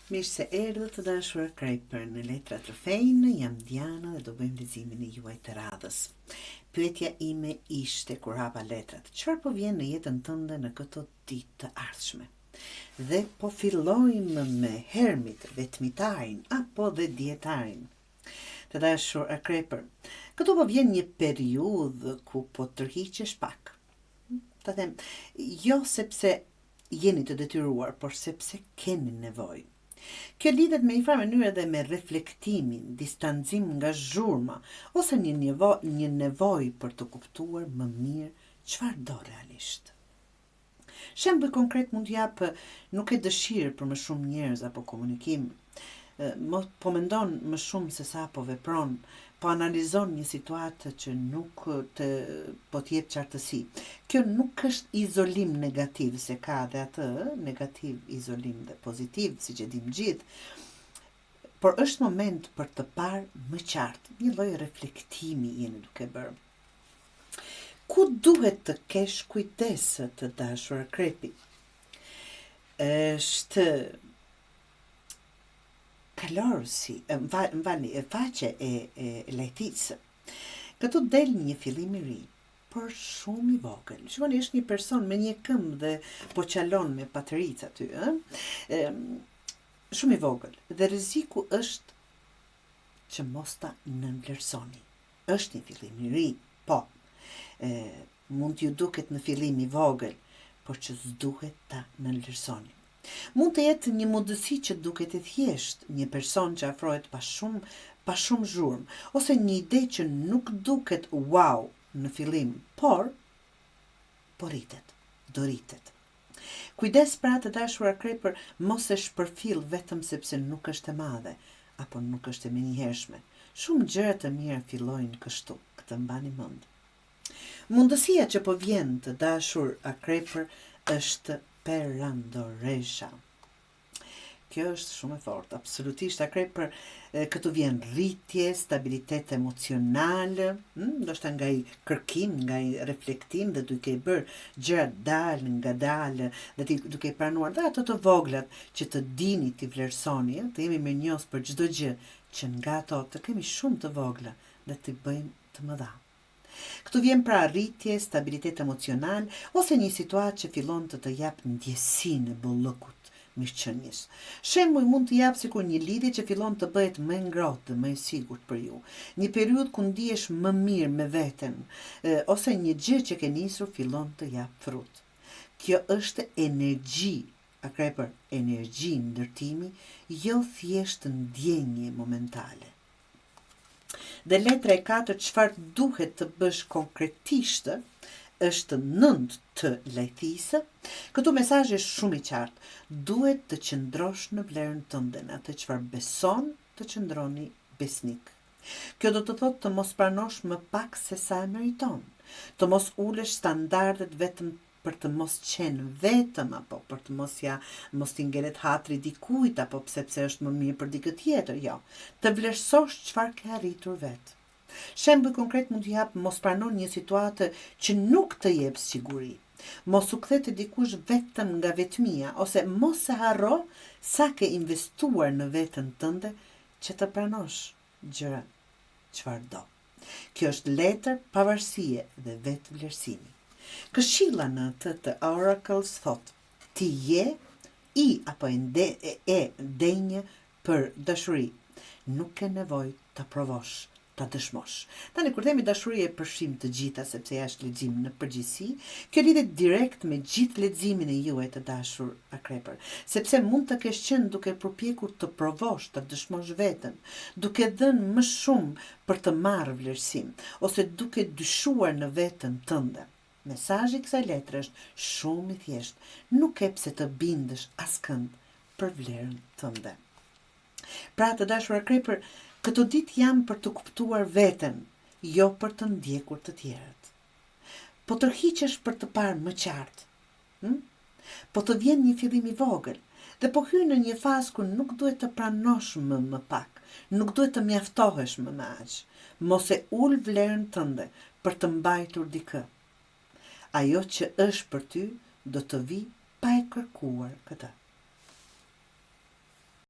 Mirë se erdhët të dashur Krejper në Letra Trofejnë, jam Diana dhe do bëjmë leximin e juaj të radhës. Pyetja ime ishte kur hapa letrat, çfarë po vjen në jetën tënde në këto ditë të ardhshme? Dhe po fillojmë me hermit, vetmitarin apo dhe dietarin. Të dashur Krejper, këtu po vjen një periudhë ku po tërhiqesh pak. Ta them, jo sepse jeni të detyruar, por sepse keni nevojë. Kjo lidhet me një farë mënyrë edhe me reflektimin, distancim nga zhurma, ose një nevojë për të kuptuar më mirë çfarë do realisht. Shembull konkret mund t'jap nuk e dëshirë për më shumë njerëz apo komunikim, po mendon më shumë se sa po vepron, po analizon një situatë që nuk po t'jep qartësi. Kjo nuk është izolim negativ, se ka dhe atë negativ izolim dhe pozitiv, siç e dim gjithë, por është moment për të parë më qartë, një lloj reflektimi jeni duke bërë. Ku duhet të kesh kujdes të dashur Krepi? Është kalorësi, faqe e lejtisë. Këtu del një fillim i ri, por shumë i vogël. Shikoni, është një person me një këmbë dhe po qalon me patëricë aty, shumë i vogël. Dhe rreziku është që mos ta nënvlerësoni. Është një fillim i ri, po. Mund t'ju duket në fillim i vogël, por që s'duhet ta nënvlerësoni. Mund të jetë një modësi që duket e thjeshtë, një person që afrohet pa shumë zhurmë, ose një ide që nuk duket wow në fillim, por rritet, do rritet. Kujdes pra të dashur Krejper, mos e shpërfill vetëm sepse nuk është e madhe, apo nuk është e menjëhershme. Shumë gjëra të mira fillojnë kështu, këtë mbani mend. Mundësia që po vjen të dashur Krejper është perandoresha. Kjo është shumë e fortë, absolutisht Krejper, këtu vjen rritje, stabilitet emocional, ndoshta nga i kërkim, nga i reflektim dhe duke i bërë gjëra dalë nga dalë, dhe duke i pranuar dhe ato të voglat që të dini t'i vlerësoni, të jemi mirënjohës për çdo gjë që nga ato të kemi shumë të vogla dhe t'i bëjmë të mëdha. Këtu vjen pra rritje, stabilitet emocional, ose një situatë që fillon të jap ndjesinë e bollëkut mirëqenies. Shembull mund të jap sikur një lidhje që fillon të bëhet më ngrohtë dhe më e sigurt për ju. Një periudhë ku ndihesh më mirë me veten, ose një gjë që ke nisur fillon të jap frut. Kjo është energji, Krejper, energji ndërtimi, jo thjesht ndjenje momentale. Dhe letra e 4, çfarë duhet të bësh konkretisht, është 9 të lejthisë. Këtu mesazhi është shumë i qartë. Duhet të qëndrosh në vlerën tënde, në atë çfarë beson, të qëndroni besnik. Kjo do të thotë të mos pranosh më pak se sa e meriton, të mos ulesh standardet vetëm për të mos qenë vetëm, apo për të mos t'i ngelet hatri dikujt, apo pse është më mirë për dikë tjetër, jo. Të vlerësosh çfarë ke arritur vetë. Shembull konkret mund t'i jap mos pranon një situatë që nuk të jep siguri. Mos u kthe te dikush vetëm nga vetmia, ose mos e harro sa ke investuar në veten tënde që të pranosh gjëra çfarë do. Kjo është letër pavarësie dhe vetë vlerësimi. Këshilla në atë të Oracles thot, ti je i apo e denjë për dashuri, nuk ke nevojë ta provosh, ta dëshmosh. Tani kur themi dashuri e përfshim të gjitha, sepse është lexim në përgjithësi, kjo lidhet direkt me gjithë leximin e juaj të dashur Krejper, sepse mund të kesh qenë duke përpjekur të provosh, të dëshmosh veten, duke dhënë më shumë për të marrë vlerësim, ose duke dyshuar në veten tënde. Mesazhi i kësaj letre është shumë i thjeshtë, nuk ke pse të bindesh askënd për vlerën tënde. Pra të dashur Krejper, këto ditë jam për të kuptuar veten, jo për të ndjekur të tjerët. Po tërhiqesh për të parë më qartë. Po të vjen një fillim i vogël, dhe po hyn në një fazë ku nuk duhet të pranosh më pak, nuk duhet të mjaftohesh më aq. Mos e ul vlerën tënde për të mbajtur dikë. Ajo që është për ty do të vi pa e kërkuar këtë.